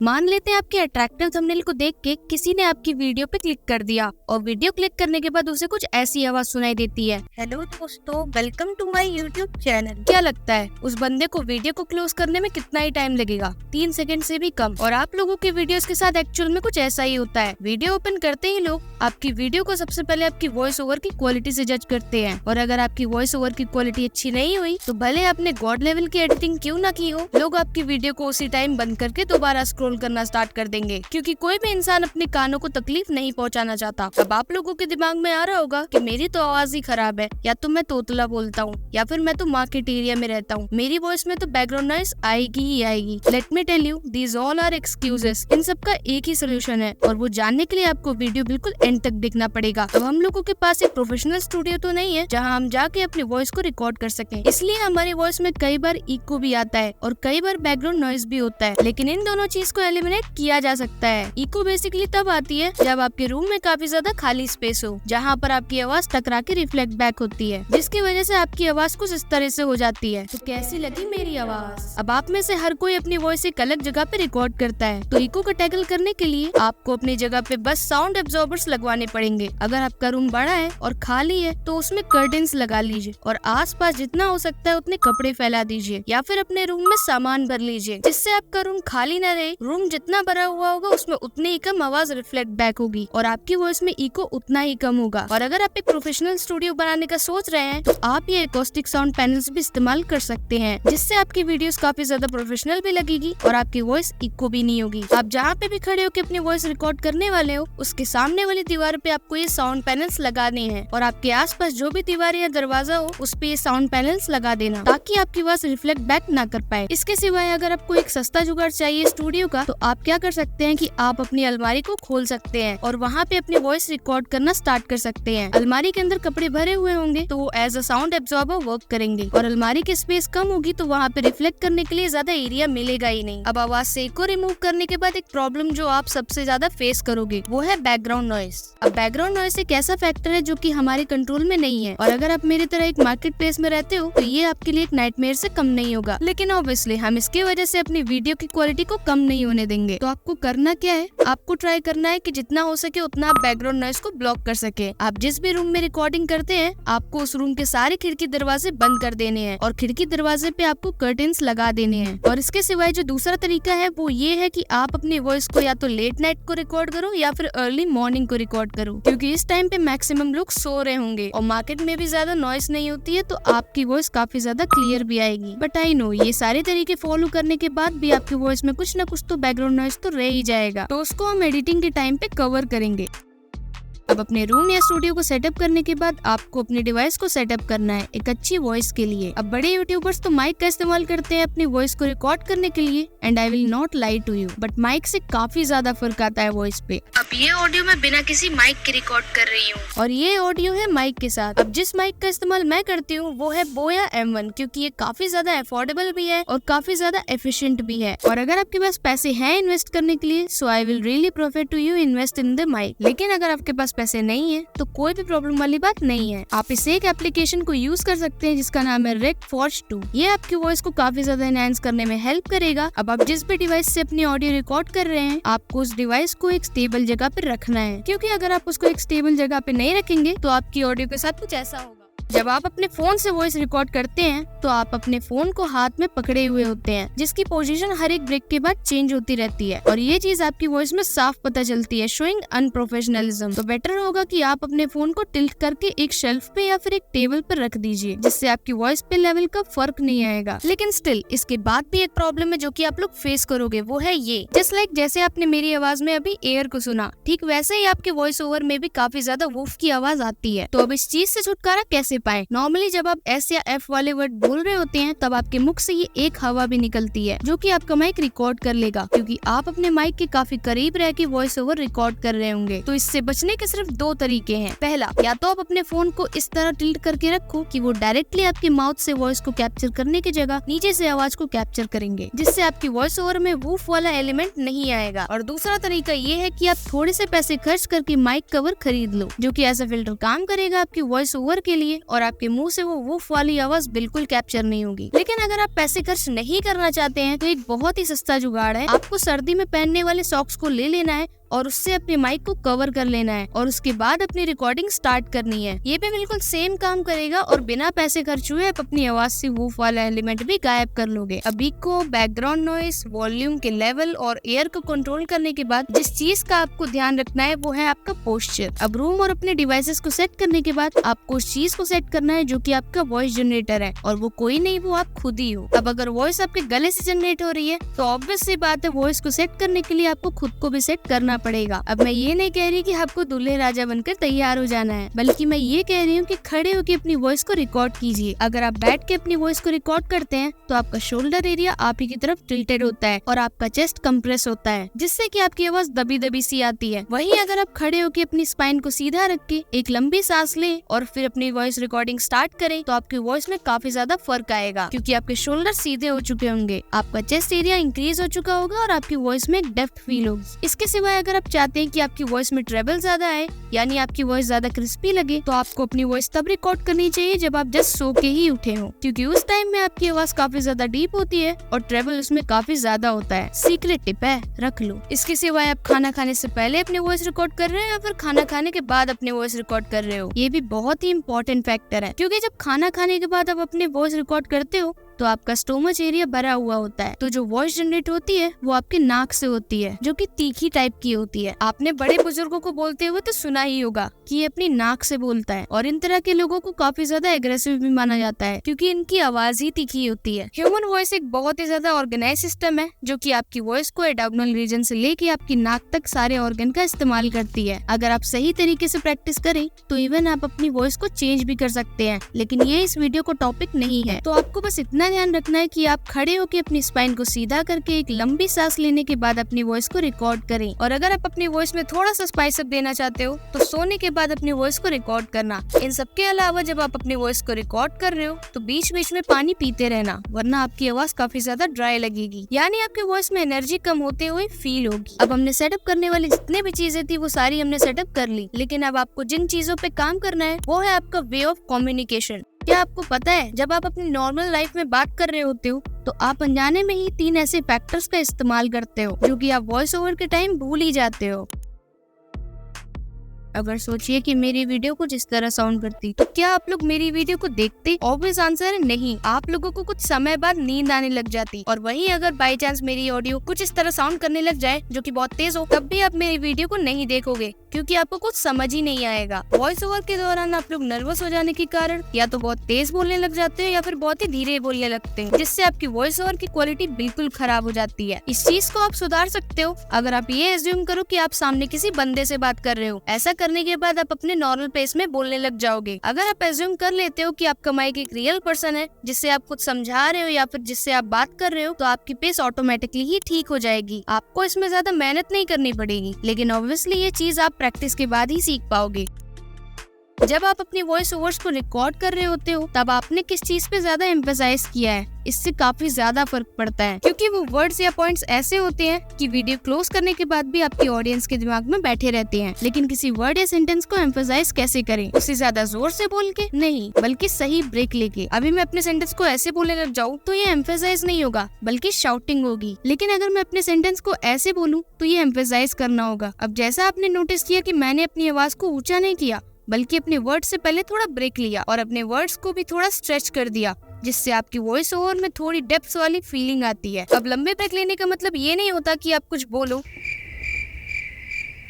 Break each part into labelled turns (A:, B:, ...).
A: मान लेते हैं आपके अट्रैक्टिव थंबनेल को देख के किसी ने आपकी वीडियो पे क्लिक कर दिया और वीडियो क्लिक करने के बाद उसे कुछ ऐसी आवाज सुनाई देती है, हेलो दोस्तों, welcome to my YouTube channel. क्या लगता है उस बंदे को वीडियो को क्लोज करने में कितना ही टाइम लगेगा? 3 सेकंड से भी कम। और आप लोगों के वीडियोस के साथ एक्चुअल में कुछ ऐसा ही होता है। वीडियो ओपन करते ही लोग आपकी वीडियो को सबसे पहले आपकी वॉइस ओवर की क्वालिटी से जज करते हैं, और अगर आपकी वॉइस ओवर की क्वालिटी अच्छी नहीं हुई तो भले आपने गॉड लेवल की एडिटिंग क्यों ना की हो, लोग आपकी वीडियो को उसी टाइम बंद करके दोबारा स्क्रॉल करना स्टार्ट कर देंगे, क्योंकि कोई भी इंसान अपने कानों को तकलीफ नहीं पहुंचाना चाहता। अब आप लोगों के दिमाग में आ रहा होगा कि मेरी तो आवाज ही खराब है, या तो मैं तोतला बोलता हूँ, या फिर मैं तो मार्केट एरिया में रहता हूँ, मेरी वॉइस में तो बैकग्राउंड नॉइस आएगी ही आएगी। Let me tell you, these all are excuses. इन सब का एक ही सोल्यूशन है, और वो जानने के लिए आपको वीडियो बिल्कुल एंड तक देखना पड़ेगा। अब हम लोगों के पास एक प्रोफेशनल स्टूडियो तो नहीं है जहाँ हम जाके अपनी वॉइस को रिकॉर्ड कर सकें, इसलिए हमारी वॉइस में कई बार इको भी आता है और कई बार बैकग्राउंड नॉइस भी होता है। लेकिन इन दोनों चीज को एलिमिनेट किया जा सकता है। इको बेसिकली तब आती है जब आपके रूम में काफी ज्यादा खाली स्पेस हो, जहाँ पर आपकी आवाज टकरा के रिफ्लेक्ट बैक होती है, जिसकी वजह से आपकी आवाज कुछ इस तरह से हो जाती है। तो कैसी लगी मेरी आवाज? अब आप में से हर कोई अपनी वॉइस एक अलग जगह पे रिकॉर्ड करता है, तो इको को टैकल करने के लिए आपको अपनी जगह पे बस साउंड एब्जॉर्बर्स लगवाने पड़ेंगे। अगर आपका रूम बड़ा है और खाली है तो उसमें कर्टेन्स लगा लीजिए, और आसपास जितना हो सकता है उतने कपड़े फैला दीजिए, या फिर अपने रूम में सामान भर लीजिए, जिससे आपका रूम खाली न रहे। रूम जितना भरा हुआ होगा उसमें उतनी ही कम आवाज रिफ्लेक्ट बैक होगी, और आपकी वॉइस में इको उतना ही कम होगा। और अगर आप एक प्रोफेशनल स्टूडियो बनाने का सोच रहे हैं तो आप ये एकॉस्टिक साउंड पैनल्स भी इस्तेमाल कर सकते हैं, जिससे आपकी वीडियोस काफी ज्यादा प्रोफेशनल भी लगेगी और आपकी वॉइस इको भी नहीं होगी। आप जहाँ पे भी खड़े होकर अपनी वॉइस रिकॉर्ड करने वाले हो, उसके सामने वाली दीवार पे आपको ये साउंड पैनल्स लगाने हैं, और आपके आसपास जो भी दीवार या दरवाजा हो उस पे ये साउंड पैनल्स लगा देना, ताकि आपकी आवाज रिफ्लेक्ट बैक ना कर पाए। इसके सिवाय अगर आपको एक सस्ता जुगाड़ चाहिए स्टूडियो का, तो आप क्या कर सकते हैं कि आप अपनी अलमारी को खोल सकते हैं और वहाँ पे अपनी वॉइस रिकॉर्ड करना स्टार्ट कर सकते हैं। अलमारी के अंदर कपड़े भरे हुए होंगे तो वो as a sound absorber work करेंगे, और अलमारी की स्पेस कम होगी तो वहाँ पे रिफ्लेक्ट करने के लिए ज्यादा एरिया मिलेगा ही नहीं। अब आवाज से इको रिमूव करने के बाद एक प्रॉब्लम जो आप सबसे ज्यादा फेस करोगे वो है बैकग्राउंड नॉइस। अब बैकग्राउंड नॉइस एक ऐसा फैक्टर है जो कि हमारे कंट्रोल में नहीं है, और अगर आप मेरी तरह एक मार्केट प्लेस में रहते हो तो ये आपके लिए एक नाइटमेयर से कम नहीं होगा। लेकिन ऑब्वियसली हम इसकी वजह से अपनी वीडियो की क्वालिटी को कम नहीं होने देंगे। तो आपको करना क्या है, आपको ट्राई करना है कि जितना हो सके उतना आप बैकग्राउंड नॉइस को ब्लॉक कर सके। आप जिस भी रूम में रिकॉर्डिंग करते हैं आपको उस रूम के सारे खिड़की दरवाजे बंद कर देने हैं, और खिड़की दरवाजे पे आपको कर्टेन्स लगा देने हैं। और इसके सिवाय जो दूसरा तरीका है वो ये है कि आप अपनी वॉइस को या तो लेट नाइट को रिकॉर्ड करो या फिर अर्ली मॉर्निंग को रिकॉर्ड करो, क्योंकि इस टाइम पे मैक्सिमम लोग सो रहे होंगे और मार्केट में भी ज्यादा नॉइस नहीं होती है, तो आपकी वॉइस काफी ज्यादा क्लियर भी आएगी। बट आई नो ये सारे तरीके फॉलो करने के बाद भी आपकी वॉइस में कुछ ना कुछ तो बैकग्राउंड नॉइस तो रह ही जाएगा, तो उसको हम एडिटिंग के टाइम पे कवर करेंगे। अब अपने रूम या स्टूडियो को सेटअप करने के बाद आपको अपने डिवाइस को सेटअप करना है एक अच्छी वॉइस के लिए। अब बड़े यूट्यूबर्स तो माइक का इस्तेमाल करते हैं अपनी वॉइस को रिकॉर्ड करने के लिए, and I will not lie to you, but mic से काफी ज्यादा फर्क आता है वॉइस पे। अब ये ऑडियो मैं बिना किसी माइक के रिकॉर्ड कर रही हूँ, और ये ऑडियो है माइक के साथ। अब जिस माइक का इस्तेमाल मैं करती हूँ वो है बोया M1, क्योंकि ये काफी ज्यादा अफोर्डेबल भी है और काफी ज्यादा एफिशिएंट भी है। और अगर आपके पास पैसे हैं इन्वेस्ट करने के लिए, so I will really prefer to you invest in the mic. लेकिन अगर आपके पास पैसे नहीं है तो कोई भी प्रॉब्लम वाली बात नहीं है। आप इस एक एप्लीकेशन को यूज कर सकते हैं जिसका नाम है रेक फॉर्ज 2। ये आपकी वॉइस को काफी ज्यादा एनहांस करने में हेल्प करेगा। अब आप जिस भी डिवाइस से अपनी ऑडियो रिकॉर्ड कर रहे हैं, आपको उस डिवाइस को एक स्टेबल जगह पे रखना है, क्योंकि अगर आप उसको एक स्टेबल जगह पे नहीं रखेंगे तो आपकी ऑडियो के साथ कुछ ऐसा होगा। जब आप अपने फोन से वॉइस रिकॉर्ड करते हैं तो आप अपने फोन को हाथ में पकड़े हुए होते हैं, जिसकी पोजीशन हर एक ब्रेक के बाद चेंज होती रहती है, और ये चीज आपकी वॉइस में साफ पता चलती है, शोइंग अनप्रोफेशनलिज्म। तो बेटर होगा कि आप अपने फोन को टिल्ट करके एक शेल्फ पे या फिर एक टेबल पर रख दीजिए, जिससे आपकी वॉइस पे लेवल का फर्क नहीं आएगा। लेकिन स्टिल इसके बाद भी एक प्रॉब्लम है जो कि आप लोग फेस करोगे, वो है ये। जस्ट लाइक जैसे आपने मेरी आवाज में अभी एयर को सुना, ठीक वैसे ही आपके वॉइस ओवर में भी काफी ज्यादा वूफ की आवाज आती है। तो अब इस चीज से छुटकारा कैसे पाए? नॉर्मली जब आप एस या एफ वाले वर्ड बोल रहे होते हैं तब आपके मुख से ये एक हवा भी निकलती है, जो कि आपका माइक रिकॉर्ड कर लेगा, क्योंकि आप अपने माइक के काफी करीब रह के वॉइस ओवर रिकॉर्ड कर रहे होंगे। तो इससे बचने के सिर्फ 2 तरीके हैं। पहला, या तो आप अपने फोन को इस तरह टिल्ट करके रखो कि वो डायरेक्टली आपके माउथ से वॉइस को कैप्चर करने की जगह नीचे से आवाज को कैप्चर करेंगे, जिससे आपकी वॉइस ओवर में वूफ वाला एलिमेंट नहीं आएगा। और दूसरा तरीका ये है कि आप थोड़े से पैसे खर्च करके माइक कवर खरीद लो, जो कि ऐसा फिल्टर काम करेगा आपकी वॉइस ओवर के लिए और आपके मुंह से वो वूफ वाली आवाज बिल्कुल कैप्चर नहीं होगी। लेकिन अगर आप पैसे खर्च नहीं करना चाहते हैं तो एक बहुत ही सस्ता जुगाड़ है। आपको सर्दी में पहनने वाले सॉक्स को ले लेना है और उससे अपने माइक को कवर कर लेना है और उसके बाद अपनी रिकॉर्डिंग स्टार्ट करनी है। ये भी बिल्कुल सेम काम करेगा और बिना पैसे खर्च हुए आप अपनी आवाज से वूफ वाला एलिमेंट भी गायब कर लोगे। अब इको, बैकग्राउंड नॉइस, वॉल्यूम के लेवल और एयर को कंट्रोल करने के बाद जिस चीज का आपको ध्यान रखना है वो है आपका पोस्चर। अब रूम और अपने डिवाइसेस को सेट करने के बाद आपको उस चीज को सेट करना है जो कि आपका वॉइस जनरेटर है और वो कोई नहीं, वो आप खुद ही हो। अब अगर वॉइस आपके गले से जनरेट हो रही है तो ऑब्वियस सी बात है वॉइस को सेट करने के लिए आपको खुद को भी सेट करना पड़ेगा। अब मैं ये नहीं कह रही कि आपको दूल्हे राजा बनकर तैयार हो जाना है, बल्कि मैं ये कह रही हूँ कि खड़े होकर अपनी वॉइस को रिकॉर्ड कीजिए। अगर आप बैठ के अपनी वॉइस को रिकॉर्ड करते हैं तो आपका शोल्डर एरिया आप ही की तरफ टिल्टेड होता है और आपका चेस्ट कंप्रेस होता है, जिससे कि आपकी आवाज दबी दबी सी आती है। वहीं अगर आप खड़े होकर अपनी स्पाइन को सीधा रख के एक लंबी सांस लें और फिर अपनी वॉइस रिकॉर्डिंग स्टार्ट करें तो आपकी वॉइस में काफी ज्यादा फर्क आएगा, क्योंकि आपके शोल्डर सीधे हो चुके होंगे, आपका चेस्ट एरिया इंक्रीज हो चुका होगा और आपकी वॉइस में एक डेप्थ फील होगी। इसके सिवाय अगर आप चाहते हैं कि आपकी वॉइस में ट्रेबल ज्यादा आए, यानी आपकी वॉइस ज्यादा क्रिस्पी लगे, तो आपको अपनी वॉइस तब रिकॉर्ड करनी चाहिए जब आप जस्ट सो के ही उठे हो, क्योंकि उस टाइम में आपकी आवाज काफी ज्यादा डीप होती है और ट्रेबल उसमें काफी ज्यादा होता है। सीक्रेट टिप है, रख लो। इसके सिवाय आप खाना खाने से पहले अपनी वॉइस रिकॉर्ड कर रहे हो या फिर खाना खाने के बाद अपनी वॉइस रिकॉर्ड कर रहे हो, ये भी बहुत ही इंपॉर्टेंट फैक्टर है, क्योंकि जब खाना खाने के बाद आप अपनी वॉइस रिकॉर्ड करते हो तो आपका स्टोमच एरिया भरा हुआ होता है, तो जो वॉइस जनरेट होती है वो आपके नाक से होती है, जो कि तीखी टाइप की होती है। आपने बड़े बुजुर्गों को बोलते हुए तो सुना ही होगा कि ये अपनी नाक से बोलता है, और इन तरह के लोगों को काफी ज्यादा एग्रेसिव भी माना जाता है क्योंकि इनकी आवाज ही तीखी होती है। ह्यूमन वॉइस एक बहुत ही ज्यादा ऑर्गेनाइज सिस्टम है जो कि आपकी वॉइस को एब्डोमिनल रीजन से लेके आपकी नाक तक सारे ऑर्गन का इस्तेमाल करती है। अगर आप सही तरीके से प्रैक्टिस करें तो इवन आप अपनी वॉइस को चेंज भी कर सकते हैं, लेकिन ये इस वीडियो को टॉपिक नहीं है। तो आपको बस इतना ध्यान रखना है कि आप खड़े होकर अपनी स्पाइन को सीधा करके एक लंबी सांस लेने के बाद अपनी वॉइस को रिकॉर्ड करें, और अगर आप अपनी वॉइस में थोड़ा सा स्पाइस अप देना चाहते हो तो सोने के बाद अपनी वॉइस को रिकॉर्ड करना। इन सब के अलावा जब आप अपनी वॉइस को रिकॉर्ड कर रहे हो तो बीच बीच में पानी पीते रहना, वरना आपकी आवाज काफी ज्यादा ड्राई लगेगी, यानी आपकी वॉइस में एनर्जी कम होते हुए फील होगी। अब हमने सेटअप करने वाली जितने भी चीजें थी वो सारी हमने सेटअप कर ली, लेकिन अब आपको जिन चीजों पे काम करना है वो है आपका वे ऑफ कम्युनिकेशन। क्या आपको पता है जब आप अपनी नॉर्मल लाइफ में बात कर रहे होते हो तो आप अनजाने में ही 3 ऐसे फैक्टर्स का इस्तेमाल करते हो जो कि आप वॉइस ओवर के टाइम भूल ही जाते हो। अगर सोचिए कि मेरी वीडियो कुछ इस तरह साउंड करती तो क्या आप लोग मेरी वीडियो को देखते? ऑब्वियस आंसर है नहीं। आप लोगों को कुछ समय बाद नींद आने लग जाती, और वहीं अगर बाय चांस मेरी ऑडियो कुछ इस तरह साउंड करने लग जाए जो कि बहुत तेज हो, तब भी आप मेरी वीडियो को नहीं देखोगे क्योंकि आपको कुछ समझ ही नहीं आएगा। वॉइस ओवर के दौरान आप लोग नर्वस हो जाने के कारण या तो बहुत तेज बोलने लग जाते हो या फिर बहुत ही धीरे बोलने लगते हैं, जिससे आपकी वॉइस ओवर की क्वालिटी बिल्कुल खराब हो जाती है। इस चीज को आप सुधार सकते हो अगर आप ये एज्यूम करो कि आप सामने किसी बंदे से बात कर रहे हो। ऐसा करने के बाद आप अपने नॉर्मल पेस में बोलने लग जाओगे। अगर आप एज्यूम कर लेते हो कि आपका माइक एक रियल पर्सन है जिससे आप कुछ समझा रहे हो या फिर जिससे आप बात कर रहे हो, तो आपकी पेस ऑटोमेटिकली ही ठीक हो जाएगी। आपको इसमें ज्यादा मेहनत नहीं करनी पड़ेगी, लेकिन ऑब्वियसली ये चीज आप प्रैक्टिस के बाद ही सीख पाओगे। जब आप अपनी वॉइस ओवर्स को रिकॉर्ड कर रहे होते हो तब आपने किस चीज पे ज्यादा एम्फसाइज किया है, इससे काफी ज्यादा फर्क पड़ता है, क्योंकि वो वर्ड्स या पॉइंट्स ऐसे होते हैं कि वीडियो क्लोज करने के बाद भी आपकी ऑडियंस के दिमाग में बैठे रहते हैं। लेकिन किसी वर्ड या सेंटेंस को एम्फसाइज कैसे करें? उसे ज्यादा जोर से बोल के नहीं, बल्कि सही ब्रेक लेके। अभी मैं अपने सेंटेंस को ऐसे बोलने लग जाऊँ तो ये एम्फसाइज नहीं होगा बल्कि शाउटिंग होगी, लेकिन अगर मैं अपने सेंटेंस को ऐसे बोलूँ तो ये एम्फसाइज करना होगा। अब जैसा आपने नोटिस किया कि मैंने अपनी आवाज को ऊंचा नहीं किया बल्कि अपने वर्ड से पहले थोड़ा ब्रेक लिया और अपने वर्ड्स को भी थोड़ा स्ट्रेच कर दिया, जिससे आपकी वॉइस ओवर में थोड़ी डेप्थ वाली फीलिंग आती है। अब लंबे ब्रेक लेने का मतलब ये नहीं होता कि आप कुछ बोलो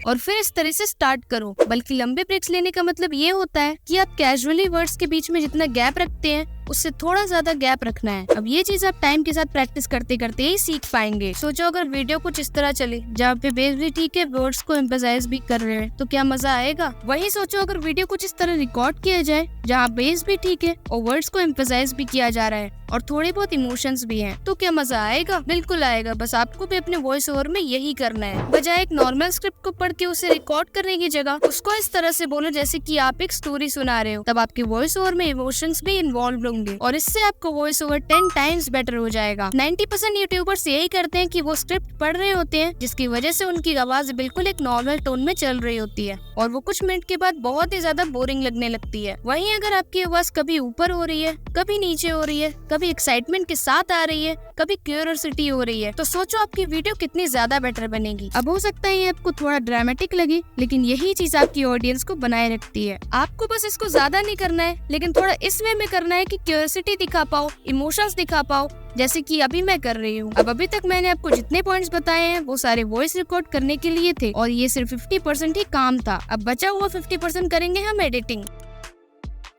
A: और फिर इस तरह से स्टार्ट करो, बल्कि लंबे ब्रेक्स लेने का मतलब ये होता है कि आप कैजुअली वर्ड्स के बीच में जितना गैप रखते हैं उससे थोड़ा ज्यादा गैप रखना है। अब ये चीज आप टाइम के साथ प्रैक्टिस करते करते ही सीख पाएंगे। सोचो अगर वीडियो कुछ इस तरह चले जहाँ पे बेस भी ठीक है, वर्ड्स को एम्फसाइज भी कर रहे हैं, तो क्या मजा आएगा? वहीं सोचो अगर वीडियो कुछ इस तरह रिकॉर्ड किया जाए जहाँ बेस भी ठीक है और वर्ड्स को एम्फसाइज भी किया जा रहा है और थोड़े बहुत इमोशंस भी हैं, तो क्या मजा आएगा? बिल्कुल आएगा। बस आपको भी अपने वॉइस ओवर में यही करना है। बजाय एक नॉर्मल स्क्रिप्ट को पढ़ के उसे रिकॉर्ड करने की जगह उसको इस तरह से बोलो जैसे कि आप एक स्टोरी सुना रहे हो, तब आपके वॉइस ओवर में इमोशंस भी इन्वॉल्व होंगे होंगे और इससे आपको वॉइस ओवर 10 टाइम्स बेटर हो जाएगा। 90% यूट्यूबर्स यही करते हैं कि वो स्क्रिप्ट पढ़ रहे होते हैं, जिसकी वजह से उनकी आवाज बिल्कुल एक नॉर्मल टोन में चल रही होती है और वो कुछ मिनट के बाद बहुत ही ज्यादा बोरिंग लगने लगती है। वहीं अगर आपकी आवाज कभी ऊपर हो रही है, कभी नीचे हो रही है, कभी एक्साइटमेंट के साथ आ रही है, कभी क्यूरियोसिटी हो रही है, तो सोचो आपकी वीडियो कितनी ज्यादा बेटर बनेगी। अब हो सकता है ये आपको थोड़ा ड्रामेटिक लगे, लेकिन यही चीज आपकी ऑडियंस को बनाए रखती है। आपको बस इसको ज्यादा नहीं करना है, लेकिन थोड़ा इस वे में करना है कि क्यूरियोसिटी दिखा पाओ, इमोशंस दिखा पाओ, जैसे कि अभी मैं कर रही हूँ। अब अभी तक मैंने आपको जितने पॉइंट्स बताए हैं वो सारे वॉइस रिकॉर्ड करने के लिए थे और ये सिर्फ 50% ही काम था। अब बचा हुआ 50% करेंगे हम एडिटिंग।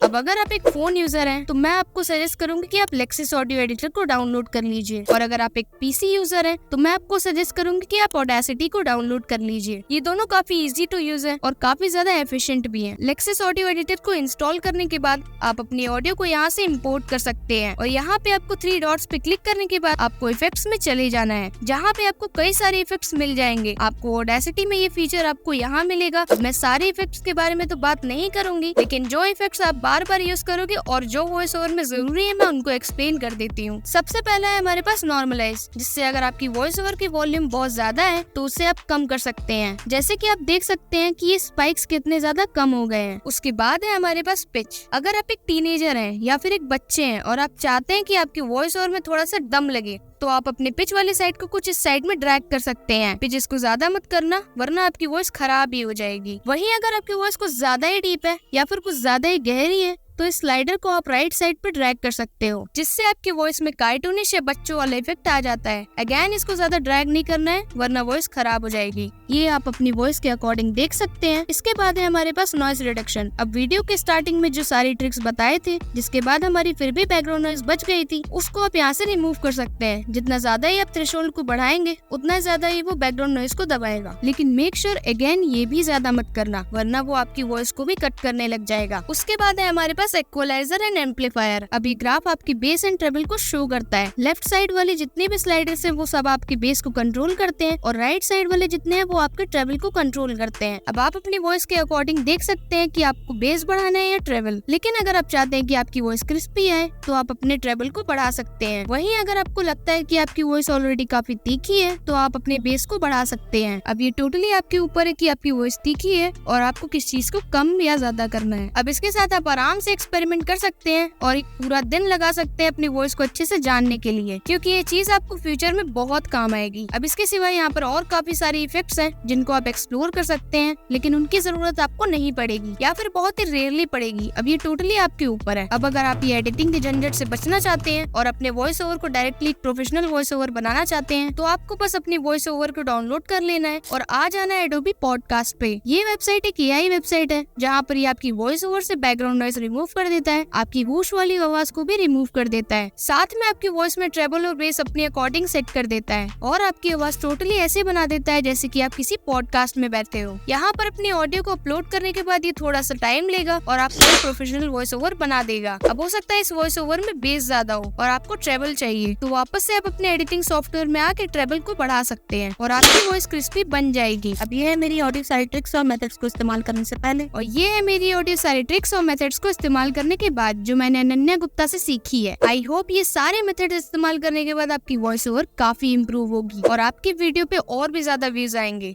A: अब अगर आप एक फोन यूजर हैं तो मैं आपको सजेस्ट करूंगी कि आप लेक्सिस ऑडियो एडिटर को डाउनलोड कर लीजिए, और अगर आप एक पीसी यूजर हैं तो मैं आपको सजेस्ट करूंगी कि आप ऑडेसिटी को डाउनलोड कर लीजिए। ये दोनों काफी इजी टू यूज है और काफी ज्यादा एफिशिएंट भी हैं। लेक्सिस ऑडियो एडिटर को इंस्टॉल करने के बाद आप अपनी ऑडियो को यहाँ से इम्पोर्ट कर सकते हैं और यहाँ पे आपको 3 डॉट्स पे क्लिक करने के बाद आपको इफेक्ट्स में चले जाना है, जहाँ पे आपको कई सारे इफेक्ट्स मिल जाएंगे। आपको ऑडेसिटी में ये फीचर आपको यहाँ मिलेगा। मैं सारे इफेक्ट्स के बारे में तो बात नहीं करूंगी, लेकिन जो इफेक्ट्स आप बार बार यूज करोगे और जो वॉइस ओवर में जरूरी है मैं उनको एक्सप्लेन कर देती हूँ। सबसे पहला है हमारे पास नॉर्मलाइज, जिससे अगर आपकी वॉइस ओवर की वॉल्यूम बहुत ज्यादा है तो उसे आप कम कर सकते हैं। जैसे कि आप देख सकते हैं कि ये स्पाइक्स कितने ज्यादा कम हो गए हैं। उसके बाद है हमारे पास पिच। अगर आप एक टीनेजर हैं या फिर एक बच्चे हैं और आप चाहते हैं कि आपकी वॉइस ओवर में थोड़ा सा दम लगे, तो आप अपने पिच वाली साइड को कुछ इस साइड में ड्रैग कर सकते हैं। पिच इसको ज्यादा मत करना, वरना आपकी वॉइस खराब ही हो जाएगी। वहीं अगर आपकी वॉइस कुछ ज्यादा ही डीप है या फिर कुछ ज्यादा ही गहरी है तो इस स्लाइडर को आप राइट साइड पे ड्रैग कर सकते हो, जिससे आपकी वॉइस में कार्टूनिश या बच्चों वाला इफेक्ट आ जाता है। अगेन इसको ज्यादा ड्रैग नहीं करना है, वरना वॉइस खराब हो जाएगी। ये आप अपनी वॉइस के अकॉर्डिंग देख सकते हैं। इसके बाद है हमारे पास नॉइस रिडक्शन। अब वीडियो के स्टार्टिंग में जो सारी ट्रिक्स बताए थे, जिसके बाद हमारी फिर भी बैकग्राउंड नॉइस बच गई थी, उसको आप यहाँ से रिमूव कर सकते हैं। जितना ज्यादा ही आप थ्रेशोल्ड को बढ़ाएंगे उतना ज्यादा ही वो बैकग्राउंड नॉइस को दबाएगा, लेकिन मेक श्योर अगेन ये भी ज्यादा मत करना, वरना वो आपकी वॉइस को भी कट करने लग जाएगा। उसके बाद है हमारे पास इक्वलाइजर एंड एम्पलीफायर। अब ये ग्राफ आपकी बेस एंड ट्रेबल को शो करता है। लेफ्ट साइड वाले जितने भी स्लाइडर्स हैं वो सब आपकी बेस को कंट्रोल करते हैं और राइट साइड वाले जितने हैं वो आपके ट्रेबल को कंट्रोल करते हैं। अब आप अपनी वॉइस के अकॉर्डिंग देख सकते हैं कि आपको बेस बढ़ाना है या ट्रेबल, लेकिन अगर आप चाहते हैं कि आपकी वॉइस क्रिस्पी आए तो आप अपने ट्रेबल को बढ़ा सकते हैं। वहीं अगर आपको लगता है कि आपकी वॉइस ऑलरेडी काफी तीखी है तो आप अपने बेस को बढ़ा सकते हैं। अब ये टोटली आपके ऊपर है कि आपकी वॉइस तीखी है और आपको किस चीज को कम या ज्यादा करना है। अब इसके साथ आप आराम से एक्सपेरिमेंट कर सकते हैं और एक पूरा दिन लगा सकते हैं अपनी वॉइस को अच्छे से जानने के लिए, क्योंकि ये चीज आपको फ्यूचर में बहुत काम आएगी। अब इसके सिवाय यहाँ पर और काफी सारी इफेक्ट्स हैं जिनको आप एक्सप्लोर कर सकते हैं, लेकिन उनकी जरूरत आपको नहीं पड़ेगी या फिर बहुत ही रेयरली पड़ेगी। अब ये टोटली आपके ऊपर है। अब अगर आप ये एडिटिंग के झंझट से बचना चाहते हैं और अपने वॉइस ओवर को डायरेक्टली प्रोफेशनल वॉइस ओवर बनाना चाहते हैं, तो आपको बस अपनी वॉइस ओवर को डाउनलोड कर लेना है और आ जाना है एडोबी पॉडकास्ट पे। ये वेबसाइट एक एआई वेबसाइट है जहाँ पर ये आपकी वॉइस ओवर से बैकग्राउंड नॉइस रिमूव कर देता है, आपकी वूश वाली आवाज को भी रिमूव कर देता है, साथ में आपकी वॉइस में ट्रेबल और बेस अपने अकॉर्डिंग सेट कर देता है और आपकी आवाज टोटली ऐसे बना देता है जैसे कि आप किसी पॉडकास्ट में बैठे हो। यहाँ पर अपने ऑडियो को अपलोड करने के बाद ये थोड़ा सा टाइम लेगा और आपको प्रोफेशनल वॉइस ओवर बना देगा। अब हो सकता है इस वॉइस ओवर में बेस ज्यादा हो और आपको ट्रेबल चाहिए, तो वापस से आप अपने एडिटिंग सॉफ्टवेयर में आके ट्रेबल को बढ़ा सकते हैं और आपकी वॉइस क्रिस्पी बन जाएगी। अब ये है मेरी ऑडियो सारी ट्रिक्स और मेथड्स को इस्तेमाल करने से पहले, और ये है मेरी ऑडियो सारी ट्रिक्स और मेथड्स को इस्तेमाल करने के बाद जो मैंने अनन्या गुप्ता से सीखी है। आई होप ये सारे मेथड इस्तेमाल करने के बाद आपकी वॉइस ओवर काफी इम्प्रूव होगी और आपकी वीडियो पे और भी ज्यादा व्यूज आएंगे।